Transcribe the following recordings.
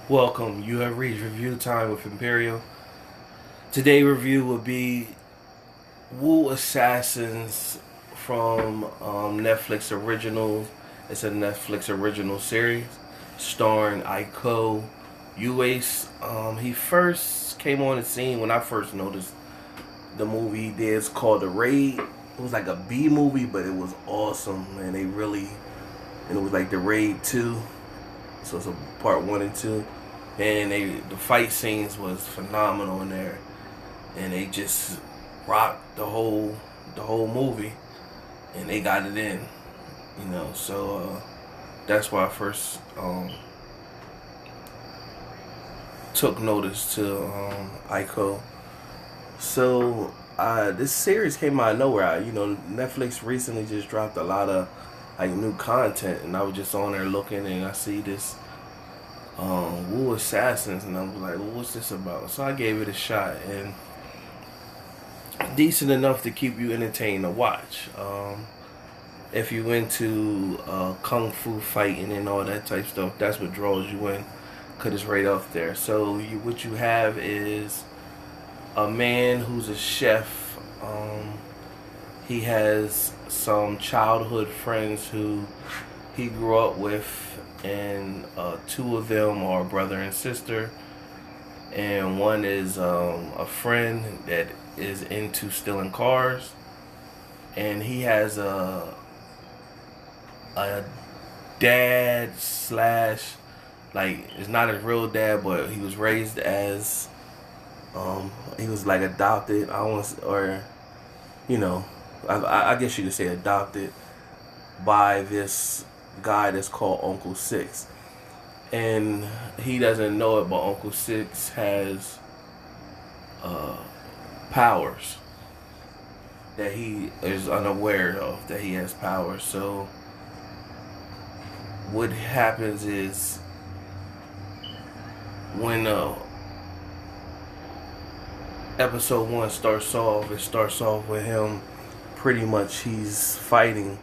Welcome. You have reached review time with Imperial. Today review will be Wu Assassins from Netflix original. It's a Netflix original series starring Uwais. He first came on the scene when I first noticed the movie he did. It's called The Raid. It was like a B movie, but it was awesome, and and it was like The Raid 2. So it's a part 1 and 2. And the fight scenes was phenomenal in there, and they just rocked the whole movie, and they got it in, So that's why I first took notice to Ico. So this series came out of nowhere. Netflix recently just dropped a lot of like new content, and I was just on there looking, and I see this Wu Assassins, and I was like, well, what's this about? So I gave it a shot, and decent enough to keep you entertained to watch. If you into kung fu fighting and all that type stuff, that's what draws you in, cause it's right up there. So what you have is a man who's a chef. He has some childhood friends who he grew up with, and two of them are brother and sister, and one is a friend that is into stealing cars, and he has a dad slash, like, it's not his real dad, but he was raised as he was like adopted. I want or you know I guess you could say adopted by this guy that's called Uncle Six, and he doesn't know it, but Uncle Six has uh, powers that he is unaware of. That he has powers. So what happens is when episode 1 starts off, it starts off with him pretty much he's fighting,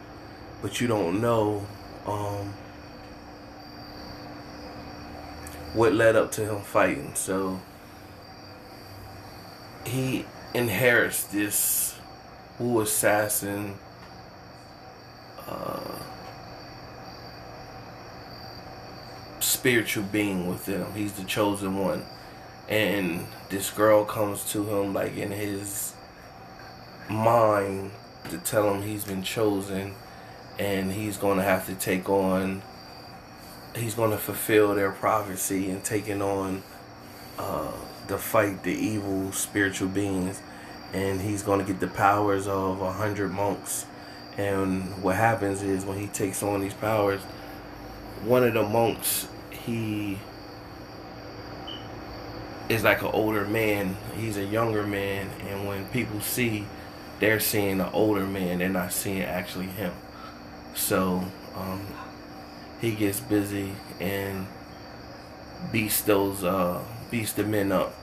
but you don't know what led up to him fighting. So he inherits this Wu assassin uh, spiritual being within him. He's the chosen one, and this girl comes to him like in his mind to tell him he's been chosen, and he's going to have to he's going to fulfill their prophecy and taking on the fight the evil spiritual beings, and he's going to get the powers of 100 monks. And what happens is when he takes on these powers, one of the monks, he is like an older man. He's a younger man, and when people see, they're seeing an older man. They're not seeing actually him. So he gets busy and beats the men up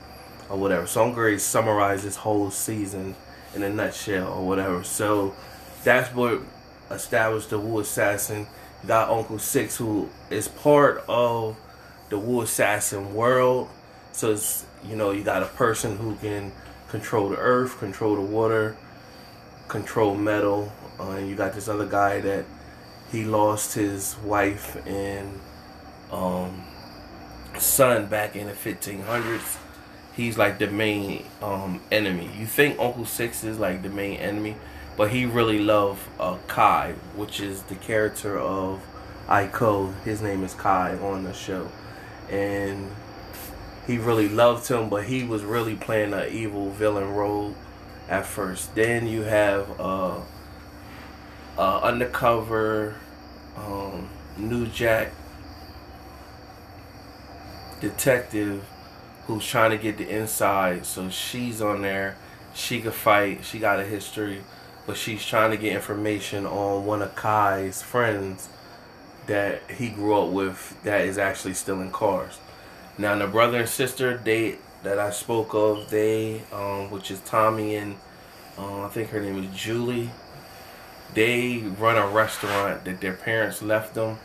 or whatever. So I'm going to summarize this whole season in a nutshell or whatever. So that's what established the Wu Assassin. Got Uncle Six, who is part of the Wu Assassin world. So it's, you got a person who can control the earth, control the water, control metal, and you got this other guy that he lost his wife and son back in the 1500s. He's like the main enemy. You think Uncle Six is like the main enemy, but he really loved Kai, which is the character of Ico. His name is Kai on the show, and he really loved him, but he was really playing an evil villain role at first. Then you have undercover New Jack detective who's trying to get the inside. So she's on there. She could fight. She got a history, but she's trying to get information on one of Kai's friends that he grew up with that is actually still in cars. Now the brother and sister that I spoke of, which is Tommy and I think her name is Julie. They run a restaurant that their parents left them,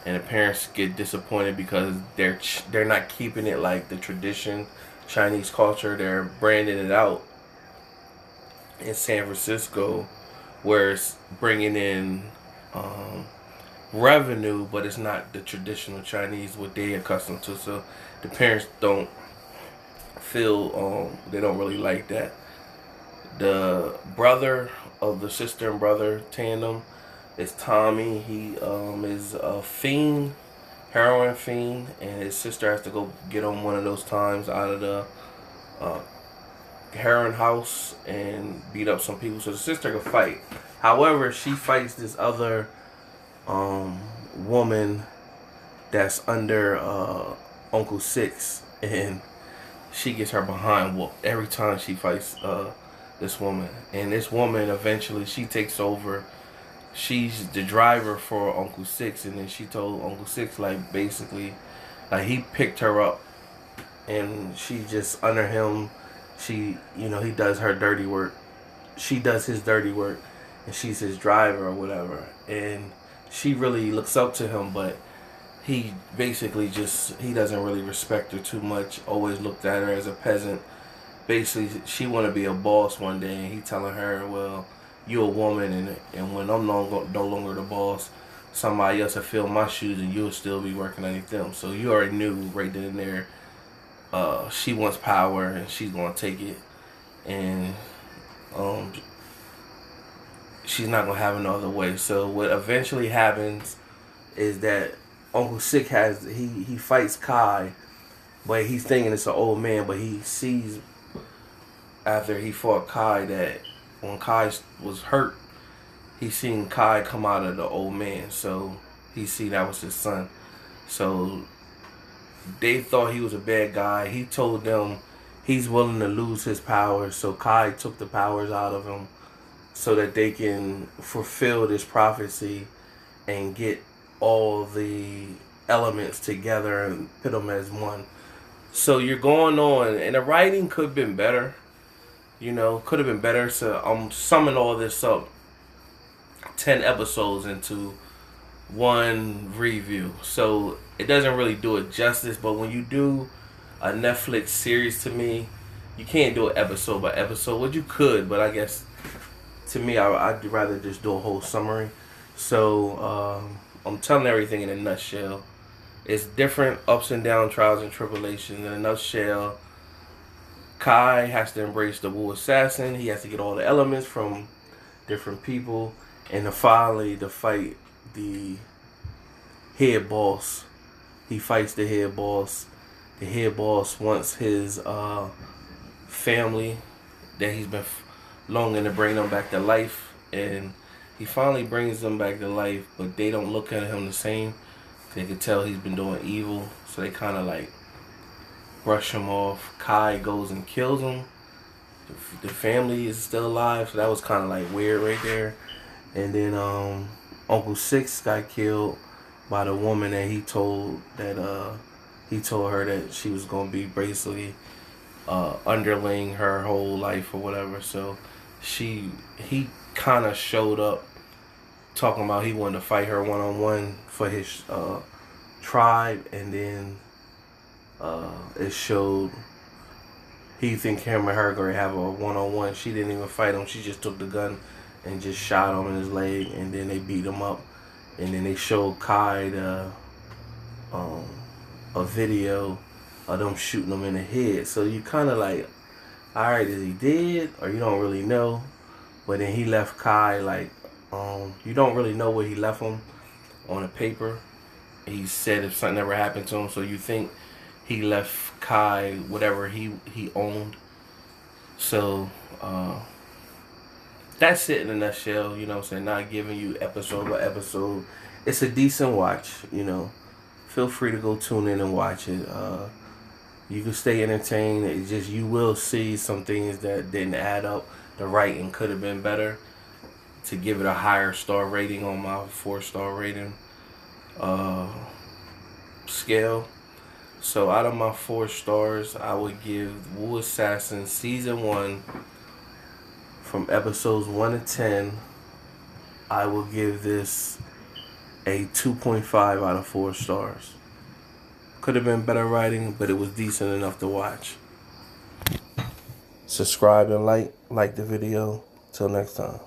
and the parents get disappointed because they're not keeping it like the tradition, Chinese culture. They're branding it out in San Francisco, where it's bringing in um, revenue, but it's not the traditional Chinese what they accustomed to. So the parents don't feel they don't really like that. The brother of the sister and brother tandem is Tommy. He is a fiend, heroin fiend, and his sister has to go get him one of those times out of the uh, heroin house and beat up some people so the sister can fight. However, she fights this other woman that's under Uncle Six, and she gets her behind whooped every time she fights this woman. And this woman eventually she takes over. She's the driver for Uncle Six, and then she told Uncle Six like basically like he picked her up, and she just under him. She he does her dirty work. She does his dirty work, and she's his driver or whatever. And she really looks up to him, but he basically just he doesn't really respect her too much. Always looked at her as a peasant. Basically, she want to be a boss one day, and he telling her, "Well, you're a woman, and when I'm no longer the boss, somebody else will fill my shoes, and you'll still be working underneath them." So you already knew right then and there. She wants power, and she's gonna take it, and she's not gonna have no other way. So what eventually happens is that Uncle Sick he fights Kai, but he's thinking it's an old man, but he sees after he fought Kai that when Kai was hurt, he seen Kai come out of the old man, so he see that was his son. So they thought he was a bad guy. He told them he's willing to lose his powers, so Kai took the powers out of him so that they can fulfill this prophecy and get all the elements together and put them as one. So you're going on, and the writing could have been better. Could have been better. So I'm summing all this up, 10 episodes into one review. So it doesn't really do it justice, but when you do a Netflix series, to me, you can't do it episode by episode. Well, you could, but I guess to me, I'd rather just do a whole summary. So I'm telling everything in a nutshell. It's different ups and downs, trials and tribulations. In a nutshell, Kai has to embrace the Wu Assassin. He has to get all the elements from different people, and to finally to fight the head boss. He fights the head boss. The head boss wants his family that he's been longing to bring them back to life, and he finally brings them back to life, but they don't look at him the same. They can tell he's been doing evil, so they kind of like brush him off. Kai goes and kills him. The family is still alive, so that was kind of like weird right there. And then Uncle Six got killed by the woman that he told her that she was gonna be basically underling her whole life or whatever. So he kind of showed up talking about he wanted to fight her one-on-one for his tribe, and then it showed he think him and her gonna have a one-on-one. She didn't even fight him. She just took the gun and just shot him in his leg, and then they beat him up. And then they showed Kai a video of them shooting him in the head. So you kind of like, alright, is he dead? Or you don't really know. But then he left Kai like, you don't really know where he left him on the paper. He said if something ever happened to him, so you think he left Kai whatever he owned. So that's it in a nutshell. You know what I'm saying? Not giving you episode by episode. It's a decent watch. Feel free to go tune in and watch it. You can stay entertained. It's just you will see some things that didn't add up. The writing could have been better to give it a higher star rating on my 4-star rating scale. So out of my 4 stars, I would give Wu Assassin Season 1 from episodes 1 to 10. I will give this a 2.5 out of 4 stars. Could have been better writing, but it was decent enough to watch. Subscribe and like the video. Till next time.